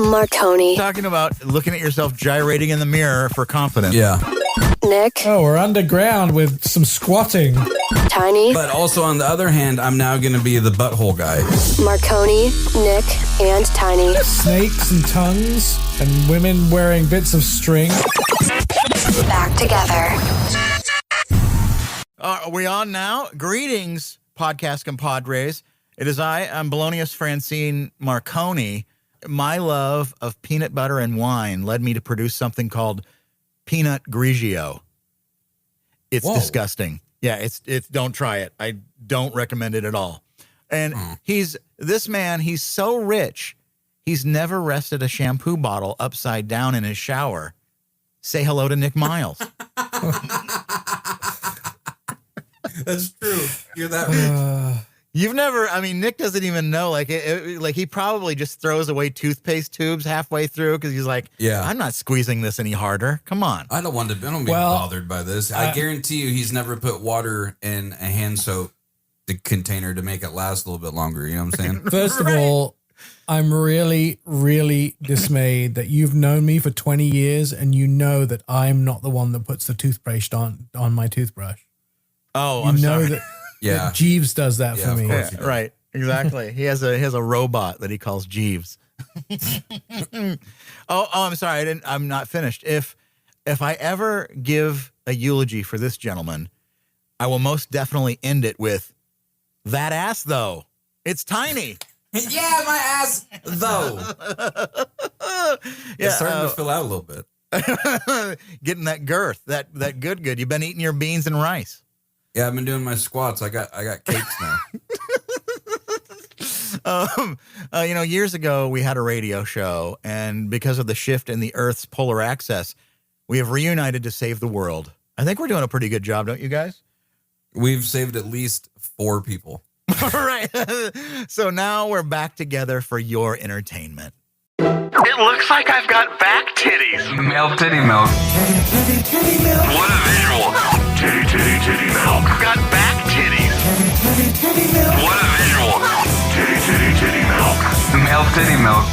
Marconi. Talking about looking at yourself gyrating in the mirror for confidence. Yeah. Nick. Oh, we're underground with some squatting. Tiny. But also, on the other hand, I'm now going to be the butthole guy. Marconi, Nick, and Tiny. Snakes and tongues and women wearing bits of string. Back together. Are we on now? Greetings, podcast compadres. It is I'm Bolognius Francine Marconi. My love of peanut butter and wine led me to produce something called Peanut Grigio. It's disgusting. Yeah, it's don't try it. I don't recommend it at all. And he's so rich, he's never rested a shampoo bottle upside down in his shower. Say hello to Nick Miles. That's true. You're that rich. You've never, Nick doesn't even know. Like he probably just throws away toothpaste tubes halfway through because he's like, yeah, I'm not squeezing this any harder. Come on. I don't be bothered by this. I guarantee you he's never put water in a hand soap container to make it last a little bit longer. You know what I'm saying? First of all, I'm really, really dismayed that you've known me for 20 years and you know that I'm not the one that puts the toothpaste on my toothbrush. Oh, I'm sorry. That Jeeves does that for me. Yeah, right. Exactly. He has a robot that he calls Jeeves. I'm sorry. I'm not finished. If I ever give a eulogy for this gentleman, I will most definitely end it with that ass though. It's tiny. Yeah, my ass though. It's starting to fill out a little bit. Getting that girth, that good. You've been eating your beans and rice. Yeah, I've been doing my squats. I got cakes now. Years ago we had a radio show, and because of the shift in the Earth's polar axis, we have reunited to save the world. I think we're doing a pretty good job, don't you guys? We've saved at least 4 people. All right. So now we're back together for your entertainment. It looks like I've got back titties. Male titty milk. Titty milk. What a visual. Titty milk. Got back titties. Titty milk. What a visual. Titty milk. Male titty milk.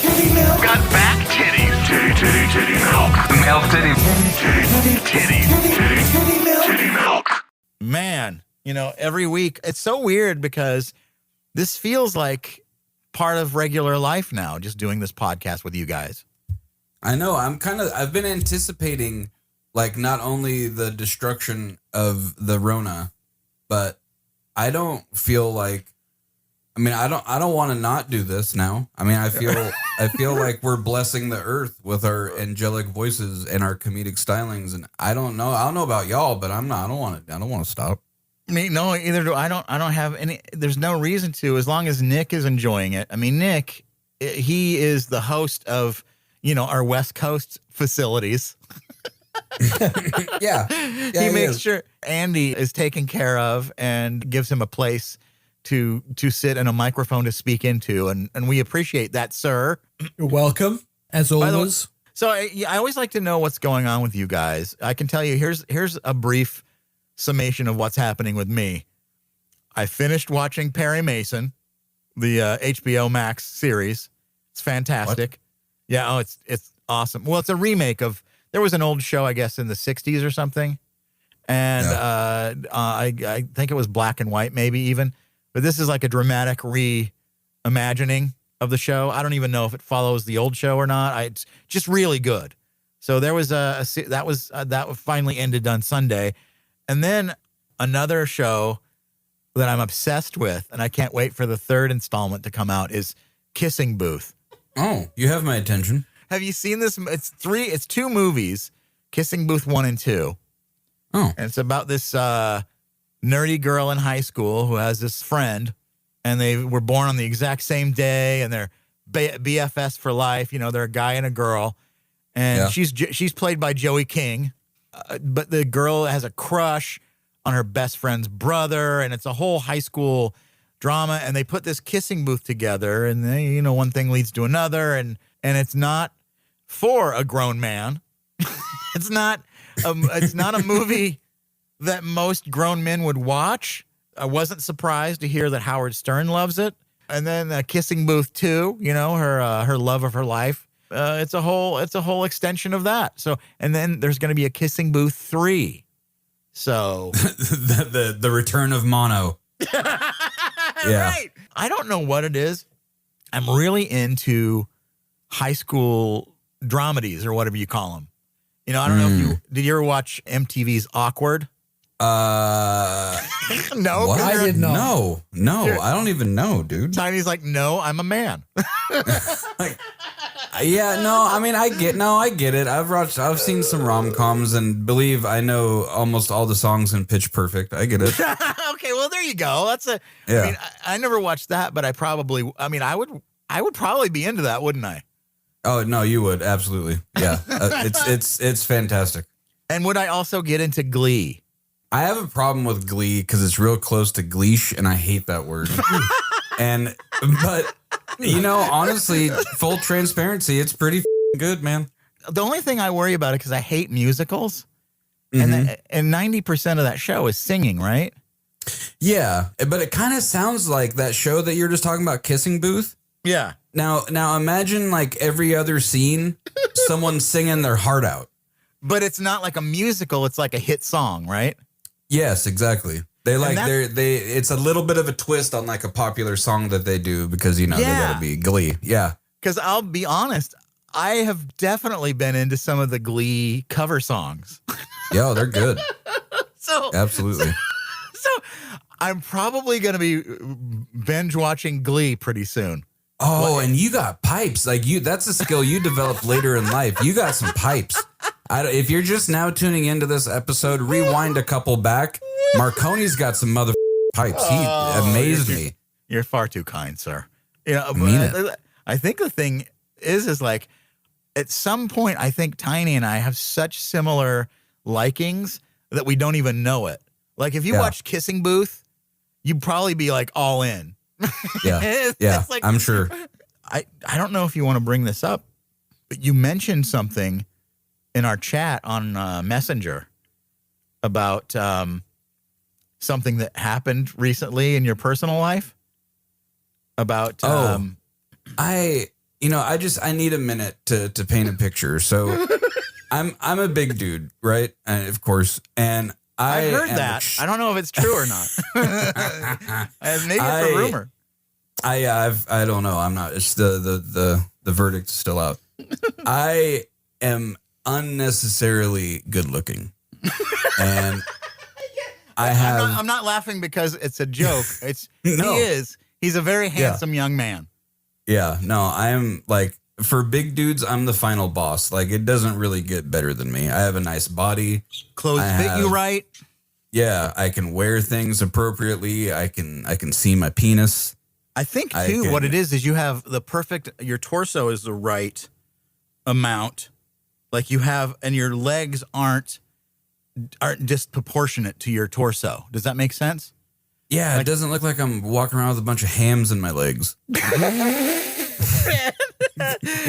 Titty milk. Got back titties. Titty milk. Male titty. Titty milk. Man, every week it's so weird because this feels like part of regular life now, just doing this podcast with you guys. I know. I've been anticipating like not only the destruction of the Rona, but I don't feel like, I don't want to not do this now. I feel like we're blessing the earth with our angelic voices and our comedic stylings. And I don't know about y'all, but I don't want to stop. No, either do I. Don't have any. There's no reason to, as long as Nick is enjoying it. Nick, he is the host of, our West Coast facilities. Yeah, he makes sure Andy is taken care of and gives him a place to sit and a microphone to speak into, and we appreciate that, sir. You're welcome, as always. So I always like to know what's going on with you guys. I can tell you, here's a brief summation of what's happening with me. I finished watching Perry Mason, the HBO Max series. It's fantastic. What? Yeah, it's awesome. Well, it's a remake of, there was an old show, I guess, in the 60s or something. And I think it was black and white, maybe even. But this is like a dramatic reimagining of the show. I don't even know if it follows the old show or not. It's just really good. So there was that finally ended on Sunday. And then another show that I'm obsessed with, and I can't wait for the 3rd installment to come out, is Kissing Booth. Oh, you have my attention. Have you seen this? It's 2 movies, Kissing Booth 1 and 2. Oh. And it's about this nerdy girl in high school who has this friend, and they were born on the exact same day, and they're BFS for life. They're a guy and a girl. And she's played by Joey King. But the girl has a crush on her best friend's brother, and it's a whole high school drama. And they put this kissing booth together, and they, one thing leads to another, and it's not for a grown man. It's not a movie that most grown men would watch. I wasn't surprised to hear that Howard Stern loves it. And then Kissing Booth 2, you know, her love of her life. It's a whole extension of that. So, and then there's going to be a Kissing Booth 3. So the return of mono. Yeah. Right. I don't know what it is. I'm really into high school dramedies or whatever you call them. You know, I don't know if did you ever watch MTV's Awkward? No. What? I did not. No, I don't even know, dude. Tiny's like, no, I'm a man. Yeah, no, I mean, I get it. I've seen some rom-coms and believe I know almost all the songs in Pitch Perfect. I get it. Okay, well, there you go. I mean, I never watched that, but I would probably be into that, wouldn't I? Oh, no, you would. Absolutely. Yeah. It's fantastic. And would I also get into Glee? I have a problem with Glee because it's real close to Gleesh, and I hate that word. But you know, honestly, full transparency, it's pretty good, man. The only thing I worry about it because I hate musicals, and 90% of that show is singing, right? Yeah, but it kind of sounds like that show that you're just talking about, Kissing Booth. Yeah. Now imagine like every other scene, someone singing their heart out. But it's not like a musical; it's like a hit song, right? Yes, exactly. It's a little bit of a twist on like a popular song that they do because, you know, they gotta be Glee. Yeah. Because I'll be honest, I have definitely been into some of the Glee cover songs. Yo, they're good. So absolutely. So I'm probably going to be binge watching Glee pretty soon. Oh, and you got pipes. Like that's a skill you developed later in life. You got some pipes. If you're just now tuning into this episode, rewind a couple back. Marconi's got some mother pipes. He amazed me. You're far too kind, sir. You know, I think the thing is like at some point, I think Tiny and I have such similar likings that we don't even know it. Like if you watch Kissing Booth, you'd probably be like all in. Yeah. It's like, I'm sure. I don't know if you want to bring this up, but you mentioned something in our chat on Messenger about something that happened recently in your personal life about I need a minute to paint a picture. So I'm a big dude, right? And of course, and I heard that. I don't know if it's true or not. Maybe it's a rumor. I don't know. I'm not. It's the verdict's still out. I am unnecessarily good looking, and I'm not laughing because it's a joke. It's No. He is. He's a very handsome young man. Yeah. No, I'm like for big dudes. I'm the final boss. Like it doesn't really get better than me. I have a nice body. Clothes fit you right. Yeah, I can wear things appropriately. I can see my penis. I think too what it is you have the perfect, your torso is the right amount. Like you have, and your legs aren't disproportionate to your torso. Does that make sense? Yeah, it doesn't look like I'm walking around with a bunch of hams in my legs. You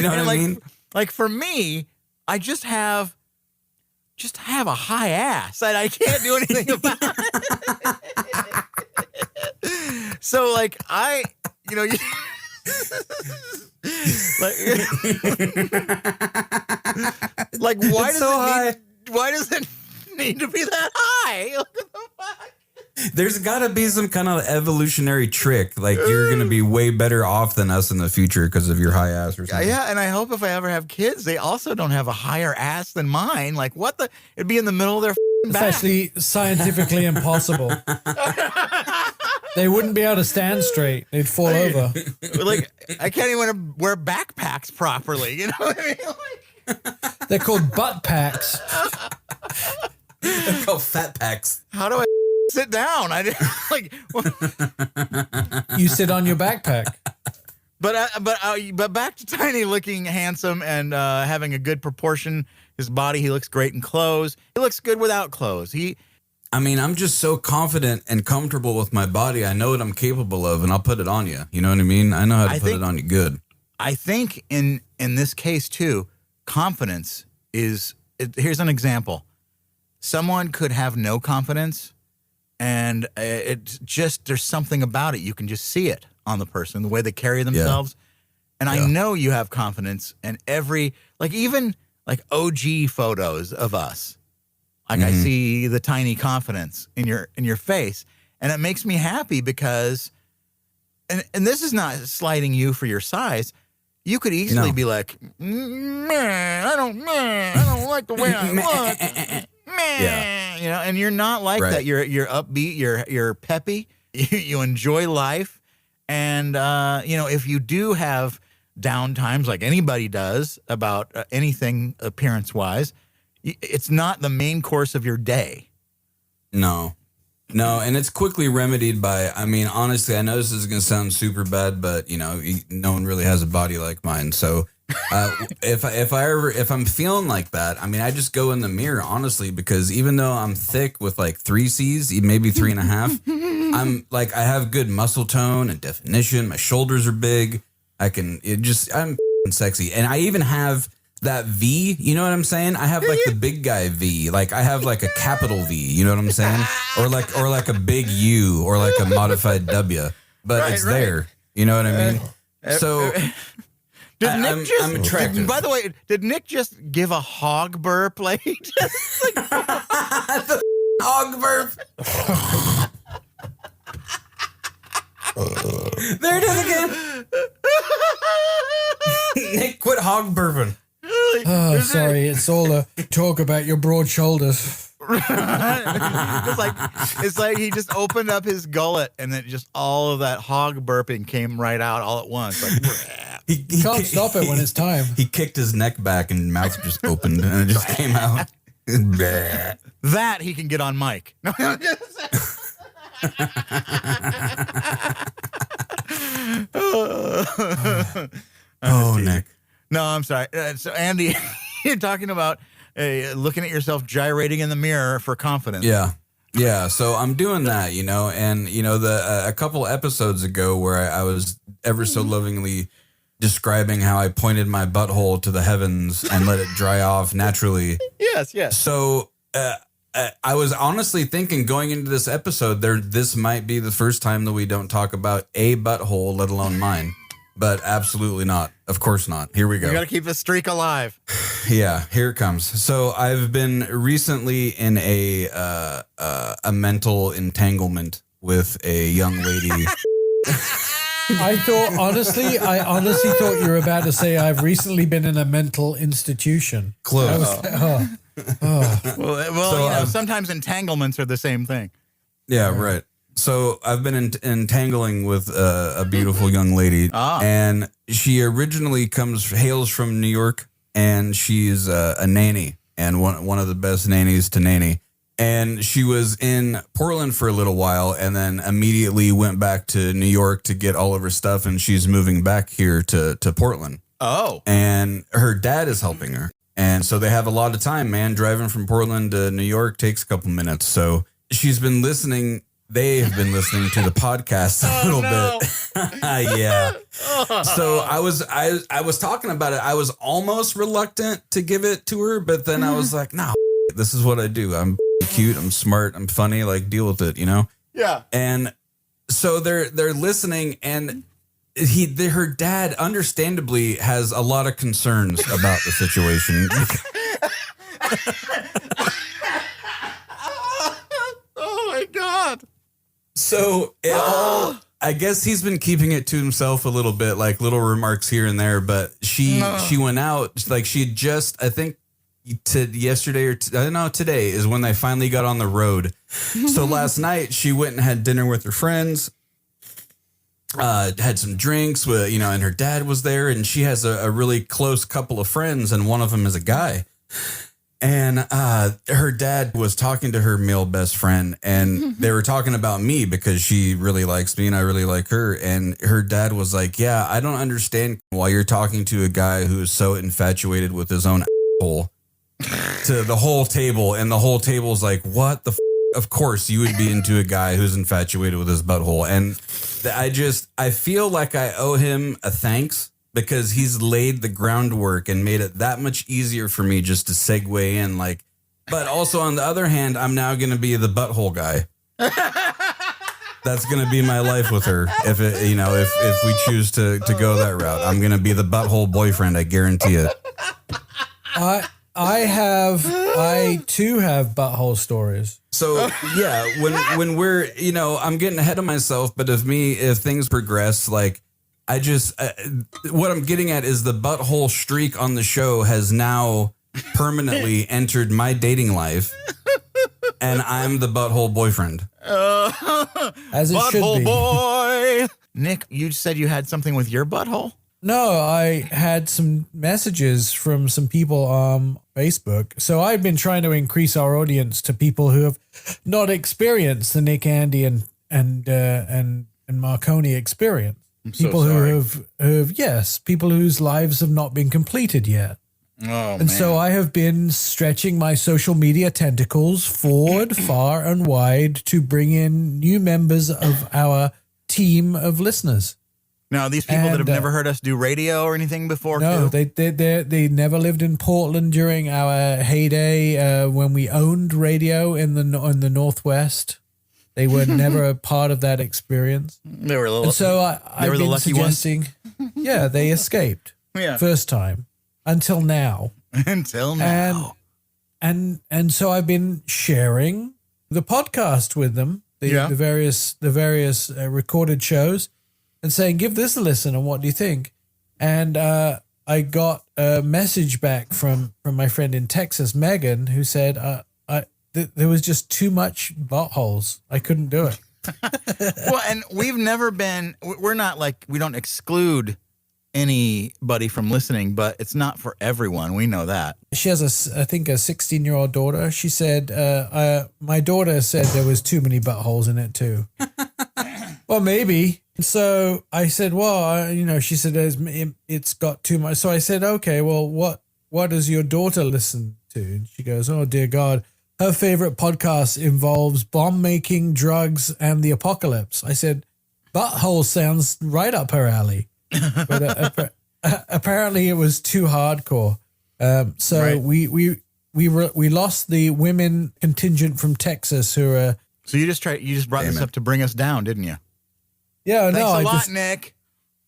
know what I mean? Like for me, I just have a high ass and I can't do anything about it. So like like why does it need to be that high? What the fuck? There's got to be some kind of evolutionary trick. Like you're going to be way better off than us in the future because of your high ass or something. Yeah, and I hope if I ever have kids, they also don't have a higher ass than mine. Like what the? It'd be in the middle of their It's back. actually scientifically impossible. They wouldn't be able to stand straight. They'd fall over. Like I can't even wear backpacks properly. You know what I mean? Like, They're called butt packs. They're called fat packs. how do I sit down? I didn't like. You sit on your backpack. But back to Tiny looking handsome and having a good proportion. His body, he looks great in clothes. He looks good without clothes. I'm just so confident and comfortable with my body. I know what I'm capable of, and I'll put it on you. You know what I mean? I know how to put it on you good. I think in this case too, confidence is. Here's an example. Someone could have no confidence, and it just there's something about it. You can just see it. on the person, the way they carry themselves. And I know you have confidence in every, like even like OG photos of us. Like I see the tiny confidence in your face. And it makes me happy because, and this is not slighting you for your size. You could easily be like, man, I don't like the way I look. Man, you know, and you're not like that. You're upbeat. You're peppy. You enjoy life, and you know, if you do have down times like anybody does about anything appearance wise, it's not the main course of your day. No, and it's quickly remedied by, I mean, honestly, I know this is going to sound super bad, but you know, no one really has a body like mine. So if I'm feeling like that, I mean, I just go in the mirror, honestly, because even though I'm thick with like 3 C's, maybe 3.5, I'm like, I have good muscle tone and definition. My shoulders are big. I'm sexy. And I even have that V, you know what I'm saying? I have like the big guy V, like I have like a capital V, you know what I'm saying? Or like a big U or like a modified W, but it's there, you know what I mean? So I'm attractive. By the way, did Nick just give a hog burp? Like, the hog burp. There it is again. Nick, quit hog burping. Oh, sorry. It's all a talk about your broad shoulders. It's like he just opened up his gullet and then just all of that hog burping came right out all at once. Like, he can't stop it when it's time. He kicked his neck back and mouth just opened and it just came out. That he can get on mic. Oh, Nick. No, I'm sorry. So, Andy, you're talking about looking at yourself gyrating in the mirror for confidence. Yeah. So I'm doing that, you know, and, you know, a couple episodes ago where I was ever so lovingly describing how I pointed my butthole to the heavens and let it dry off naturally. Yes. So I was honestly thinking going into this episode, this might be the first time that we don't talk about a butthole, let alone mine. But absolutely not. Of course not. Here we go. You got to keep the streak alive. Yeah, here it comes. So I've been recently in a mental entanglement with a young lady. I honestly thought you were about to say I've recently been in a mental institution. Close. Well, so, you know, sometimes entanglements are the same thing. Yeah, right. So I've been entangling with a beautiful young lady, and she originally hails from New York, and she's a nanny and one of the best nannies to nanny. And she was in Portland for a little while and then immediately went back to New York to get all of her stuff, and she's moving back here to Portland. Oh. And her dad is helping her. And so they have a lot of time, man. Driving from Portland to New York takes a couple minutes. So she's been listening. They have been listening to the podcast a little bit. Yeah. So I was talking about it. I was almost reluctant to give it to her, but then I was like, no, this is what I do. I'm cute. I'm smart. I'm funny. Like, deal with it, you know? Yeah. And so they're listening, and her dad understandably has a lot of concerns about the situation. Oh my God. So I guess he's been keeping it to himself a little bit, like little remarks here and there. But she went out, like she had just, I think yesterday or today is when they finally got on the road. So last night she went and had dinner with her friends, had some drinks with, you know, and her dad was there, and she has a really close couple of friends, and one of them is a guy. And her dad was talking to her male best friend, and they were talking about me because she really likes me and I really like her. And her dad was like, yeah, I don't understand why you're talking to a guy who is so infatuated with his own asshole to the whole table. And the whole table's like, what the of course you would be into a guy who's infatuated with his butthole. And I feel like I owe him a thanks, because he's laid the groundwork and made it that much easier for me just to segue in. Like, but also on the other hand, I'm now going to be the butthole guy. That's gonna be my life with her. If we choose to go that route, I'm gonna be the butthole boyfriend. I guarantee it. I too have butthole stories. So yeah, when we're I'm getting ahead of myself. But if things progress, like I just what I'm getting at is the butthole streak on the show has now permanently entered my dating life, and I'm the butthole boyfriend. As it should be. Boy. Nick, you said you had something with your butthole? No, I had some messages from some people on Facebook. So I've been trying to increase our audience to people who have not experienced the Nick, Andy, and Marconi experience. People who have people whose lives have not been completed yet. Oh, and so I have been stretching my social media tentacles forward, far and wide to bring in new members of our team of listeners. Now, these people that have never heard us do radio or anything before? No, too? they never lived in Portland during our heyday when we owned radio in the Northwest. They were never a part of that experience. They were a little. And so I've been suggesting, yeah, they escaped first time until now. Until now. And so I've been sharing the podcast with them, the various recorded shows, and saying, give this a listen and what do you think? And I got a message back from my friend in Texas, Megan, who said there was just too much buttholes. I couldn't do it. Well, and we've never been, we're not like, we don't exclude anybody from listening, but it's not for everyone. We know that. She has I think a 16-year-old daughter. She said, my daughter said there was too many buttholes in it too. Well, maybe. So I said, well, she said it's got too much. So I said, okay, well, what does your daughter listen to? And she goes, oh, dear God. Her favorite podcast involves bomb making, drugs, and the apocalypse. I said, butthole sounds right up her alley. But apparently it was too hardcore. So we lost the women contingent from Texas who are. So you just brought this up to bring us down, didn't you? Yeah, Thanks Nick.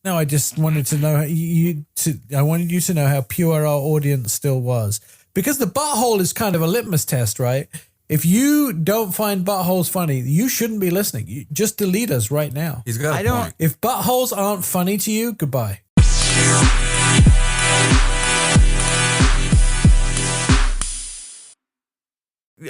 No, I just wanted to know I wanted you to know how pure our audience still was. Because the butthole is kind of a litmus test, right? If you don't find buttholes funny, you shouldn't be listening. You just delete us right now. He's got a point. If buttholes aren't funny to you, goodbye.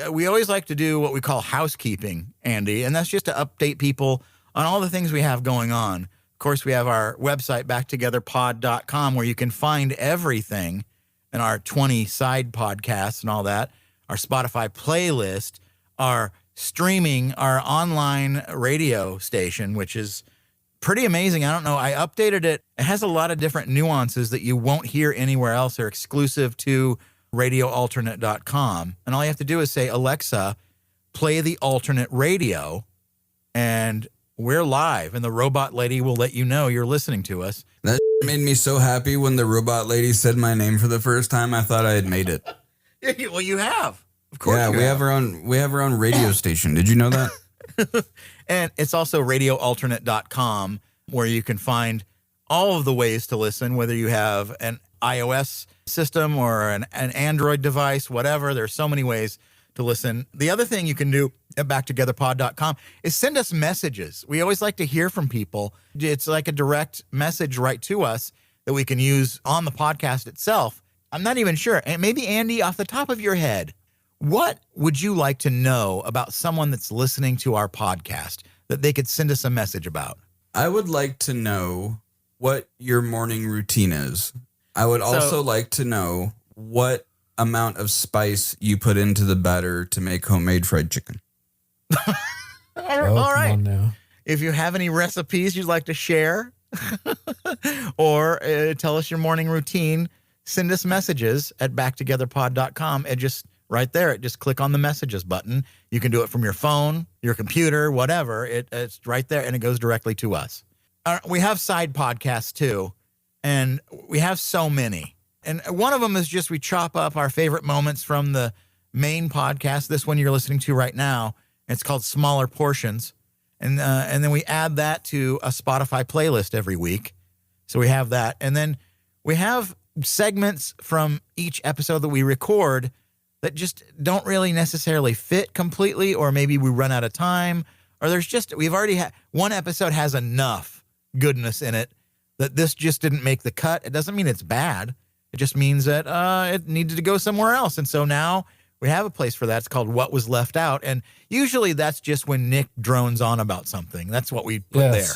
We always like to do what we call housekeeping, Andy, and that's just to update people on all the things we have going on. Of course, we have our website, backtogetherpod.com, where you can find everything and our 20 side podcasts and all that, our Spotify playlist, our streaming, our online radio station, which is pretty amazing. I don't know. I updated it. It has a lot of different nuances that you won't hear anywhere else. They're exclusive to radioalternate.com. And all you have to do is say, Alexa, play the alternate radio, and we're live, and the robot lady will let you know you're listening to us. That made me so happy when the robot lady said my name for the first time. I thought I had made it. Well, you have. Of course. Yeah, we have our own radio station. Did you know that? And it's also radioalternate.com, where you can find all of the ways to listen, whether you have an iOS system or an Android device, whatever. There's so many ways to listen. The other thing you can do at backtogetherpod.com is send us messages. We always like to hear from people. It's like a direct message right to us that we can use on the podcast itself. I'm not even sure. And maybe, Andy, off the top of your head, what would you like to know about someone that's listening to our podcast that they could send us a message about? I would like to know what your morning routine is. I would also like to know what amount of spice you put into the batter to make homemade fried chicken. All right. Come on now. If you have any recipes you'd like to share or tell us your morning routine, send us messages at backtogetherpod.com. And just right there, just click on the messages button. You can do it from your phone, your computer, whatever. It's right there, and it goes directly to us. We have side podcasts too, and we have so many. And one of them is just we chop up our favorite moments from the main podcast, this one you're listening to right now. It's called Smaller Portions. And then we add that to a Spotify playlist every week. So we have that. And then we have segments from each episode that we record that just don't really necessarily fit completely, or maybe we run out of time, or we've already had one episode has enough goodness in it that this just didn't make the cut. It doesn't mean it's bad. It just means that it needed to go somewhere else. And so now we have a place for that. It's called What Was Left Out. And usually that's just when Nick drones on about something. That's what we put there.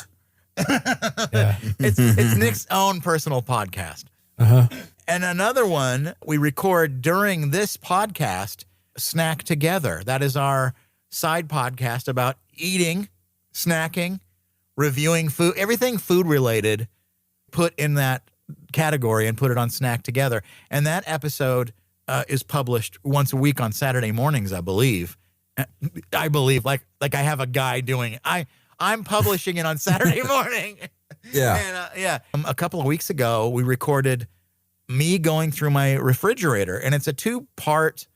Yeah. It's Nick's own personal podcast. Uh-huh. And another one we record during this podcast, Snack Together. That is our side podcast about eating, snacking, reviewing food, everything food related, put in that category and put it on Snack Together. And that episode is published once a week on Saturday mornings, I believe. Like I have a guy doing it. I'm publishing it on Saturday morning. Yeah. And, a couple of weeks ago, we recorded me going through my refrigerator, and it's a 2-part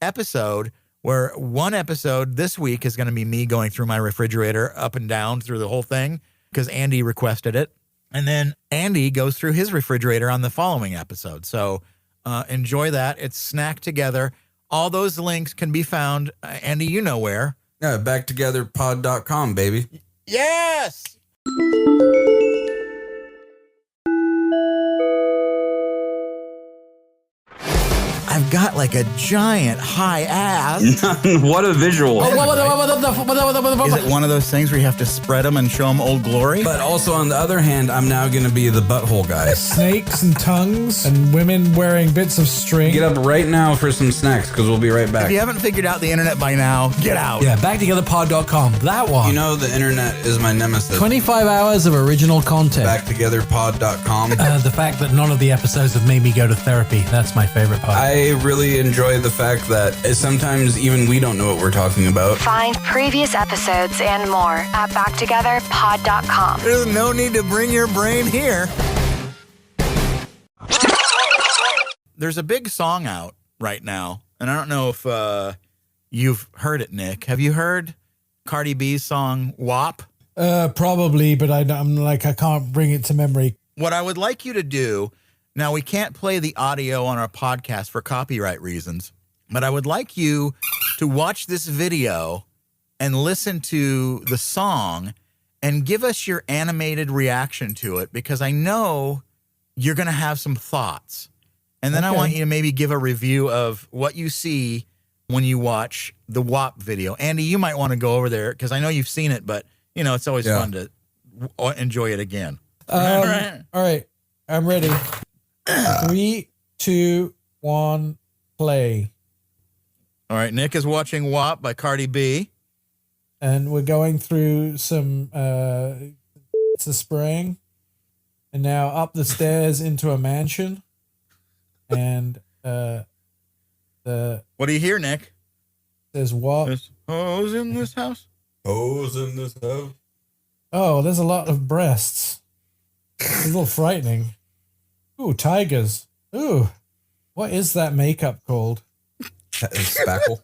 episode where one episode this week is going to be me going through my refrigerator up and down through the whole thing because Andy requested it. And then Andy goes through his refrigerator on the following episode. So enjoy that. It's Snack Together. All those links can be found, Andy, you know where. Yeah, backtogetherpod.com, baby. Yes! I've got like a giant high ass. What a visual. Is it one of those things where you have to spread them and show them Old Glory? But also on the other hand, I'm now going to be the butthole guy. Snakes and tongues and women wearing bits of string. Get up right now for some snacks because we'll be right back. If you haven't figured out the internet by now, get out. Yeah, backtogetherpod.com. That one. You know the internet is my nemesis. 25 hours of original content. Backtogetherpod.com. The fact that none of the episodes have made me go to therapy. That's my favorite part. I really enjoy the fact that sometimes even we don't know what we're talking about. Find previous episodes and more at backtogetherpod.com. There's no need to bring your brain here. There's a big song out right now, and I don't know if you've heard it, Nick. Have you heard Cardi B's song WAP? Probably, but I'm like, I can't bring it to memory. What I would like you to do, now we can't play the audio on our podcast for copyright reasons, but I would like you to watch this video and listen to the song and give us your animated reaction to it, because I know you're going to have some thoughts. And then I want you to maybe give a review of what you see when you watch the WAP video. Andy, you might want to go over there because I know you've seen it, but you know, it's always fun to enjoy it again. All right. I'm ready. 3, 2, 1, play. All right. Nick is watching WAP by Cardi B. And we're going through some it's a spring. And now up the stairs into a mansion. And what do you hear, Nick? There's what? There's hoes in this house. Hoes in this house. Oh, there's a lot of breasts. It's a little frightening. Ooh, tigers. Ooh, what is that makeup called? That is spackle.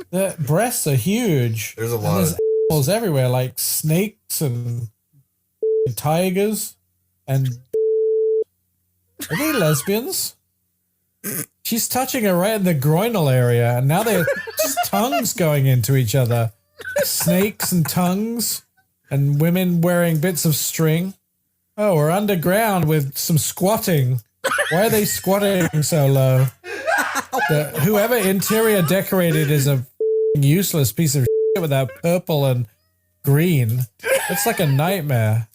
The breasts are huge. There's a And lot there's of animals everywhere, like snakes and tigers. And are they lesbians? She's touching her right in the groinal area, and now they're just tongues going into each other. Snakes and tongues, and women wearing bits of string. Oh, we're underground with some squatting. Why are they squatting so low? Whoever interior decorated is a useless piece of shit with that purple and green. It's like a nightmare.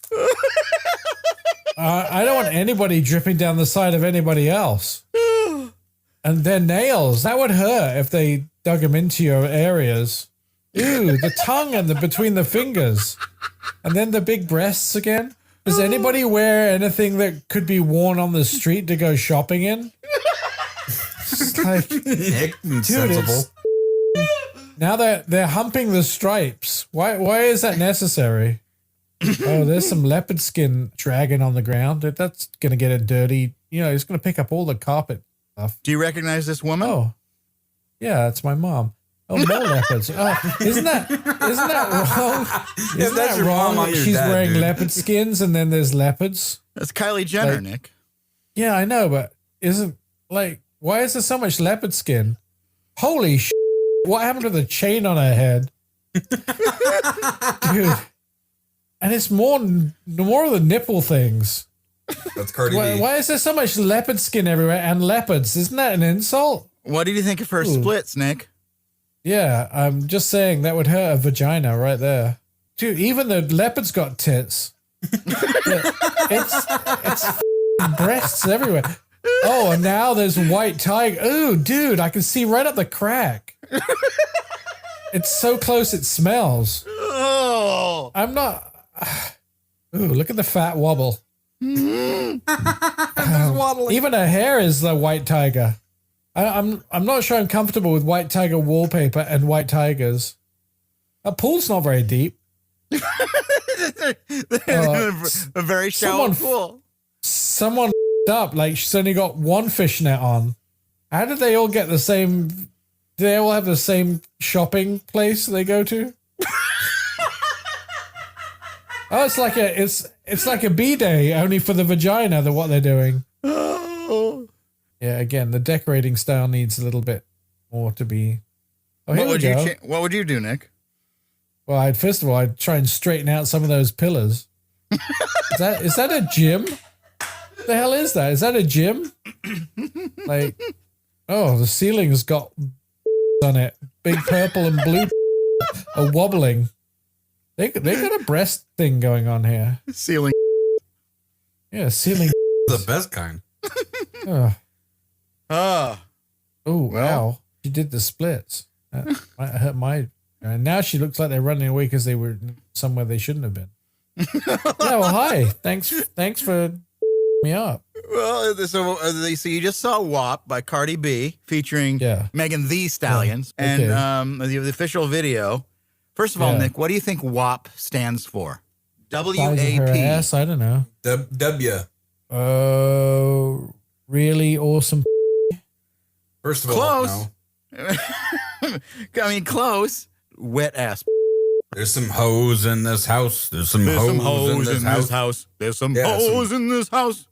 I don't want anybody dripping down the side of anybody else. And their nails, that would hurt if they dug them into your areas. Ew, the tongue and between the fingers. And then the big breasts again. Does anybody wear anything that could be worn on the street to go shopping in? It's like, Nick, dude, sensible. now they're humping the stripes. Why is that necessary? Oh, there's some leopard skin dragging on the ground. That's going to get it dirty. You know, it's going to pick up all the carpet stuff. Do you recognize this woman? Oh, yeah, it's my mom. Oh, more leopards. Oh, isn't that wrong? Isn't that's that your wrong? mom or That your she's dad, wearing dude. leopard skins and then there's leopards. That's Kylie Jenner, Like- Nick. Yeah, I know, but isn't like why is there so much leopard skin? Holy sh! What happened to the chain on her head, dude? And it's more of the nipple things. That's Cardi B. Why is there so much leopard skin everywhere and leopards? Isn't that an insult? What did you think of her Ooh. splits, Nick? Yeah, I'm just saying that would hurt a vagina right there. Dude, even the leopard's got tits. it's breasts everywhere. Oh, and now there's white tiger. Ooh, dude, I can see right up the crack. It's so close it smells. Oh, I'm not. Ooh, look at the fat wobble. Even her hair is the white tiger. I'm not sure I'm comfortable with white tiger wallpaper and white tigers. That pool's not very deep. a very shallow someone- pool. Someone up like she's only got one fishnet on. How did they all get the same? Do they all have the same shopping place they go to? Oh, it's like a B-day only for the vagina. What they're doing. Oh. Yeah, again, the decorating style needs a little bit more to be. Oh, here What we would go. you what would you do, Nick? Well, first of all, I'd try and straighten out some of those pillars. Is that a gym? What the hell is that? Is that a gym? Like, oh, the ceiling's got on it. Big purple and blue are wobbling. They got a breast thing going on here. Ceiling. Yeah, ceiling. The best kind. Oh, Oh. wow. She did the splits. That might hurt my. And now she looks like they're running away because they were somewhere they shouldn't have been. Yeah, well, hi. Thanks for me up. Well, so you just saw WAP by Cardi B featuring Yeah. Megan Thee Stallions Yeah. and the official video. First of all, Yeah. Nick, what do you think WAP stands for? Size of her WAP. ass, I don't know. W. Really awesome. First of all, Close. no. I mean, close. Wet ass. There's some hoes in this house. There's some hoes in this house. There's some Yeah, hoes in this house.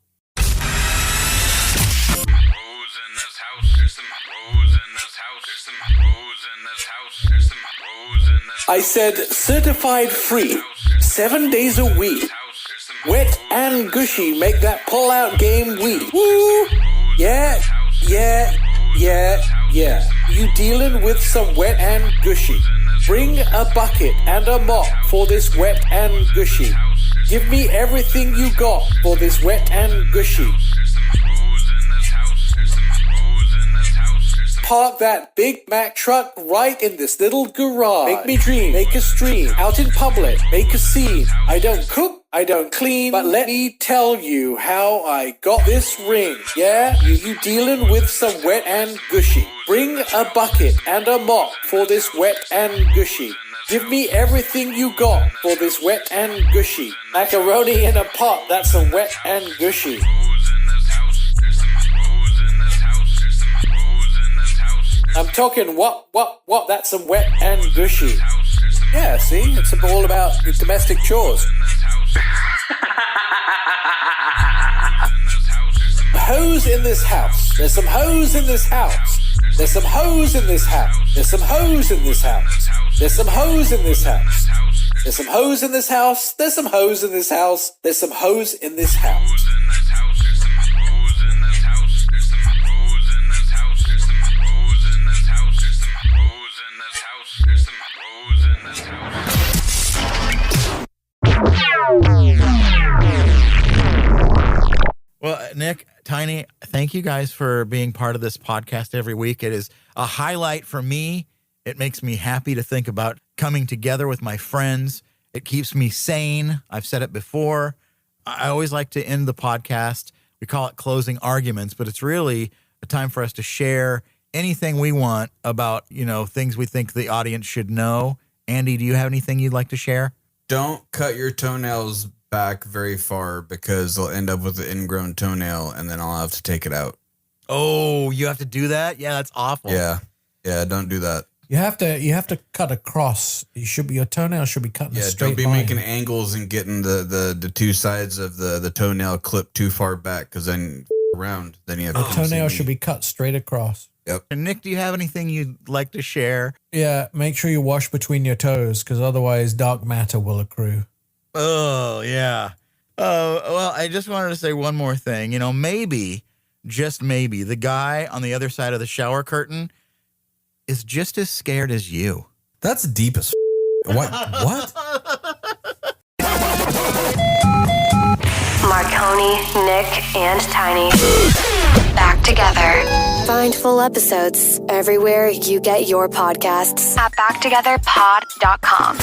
I said certified free, 7 days a week. Wet and gushy make that pull-out game weak. Woo! Yeah, yeah, yeah, yeah. You dealing with some wet and gushy. Bring a bucket and a mop for this wet and gushy. Give me everything you got for this wet and gushy. Park that Big Mac truck right in this little garage. Make me dream, make a stream, out in public, make a scene. I don't cook, I don't clean, but let me tell you how I got this ring. Yeah, you dealing with some wet and gushy. Bring a bucket and a mop for this wet and gushy. Give me everything you got for this wet and gushy. Macaroni in a pot, that's some wet and gushy. I'm talking what, that's some wet and gushy. Yeah, see, it's all about domestic chores. Hose in this house. There's some hose in this house. There's some hose in this house. There's some hose in this house. There's some hose in this house. There's some hose in this house. There's some hose in this house. There's some hose in this house. Well, Nick, Tiny, thank you guys for being part of this podcast every week. It is a highlight for me. It makes me happy to think about coming together with my friends. It keeps me sane. I've said it before. I always like to end the podcast. We call it closing arguments, but it's really a time for us to share anything we want about, things we think the audience should know. Andy, do you have anything you'd like to share? Don't cut your toenails back very far because they'll end up with an ingrown toenail and then I'll have to take it out. Oh, you have to do that? Yeah, that's awful. Yeah, don't do that. You have to cut across. Your toenail should be cut in a straight don't be line. making angles and getting the two sides of the toenail clipped too far back, because then around, then you have The toenail should be cut straight across. And Nick, do you have anything you'd like to share? Yeah, make sure you wash between your toes, because otherwise dark matter will accrue. Oh, yeah. Well, I just wanted to say one more thing. Maybe, just maybe, the guy on the other side of the shower curtain is just as scared as you. That's deep as what? Marconi, Nick, and Tiny. Back together. Find full episodes everywhere you get your podcasts at backtogetherpod.com.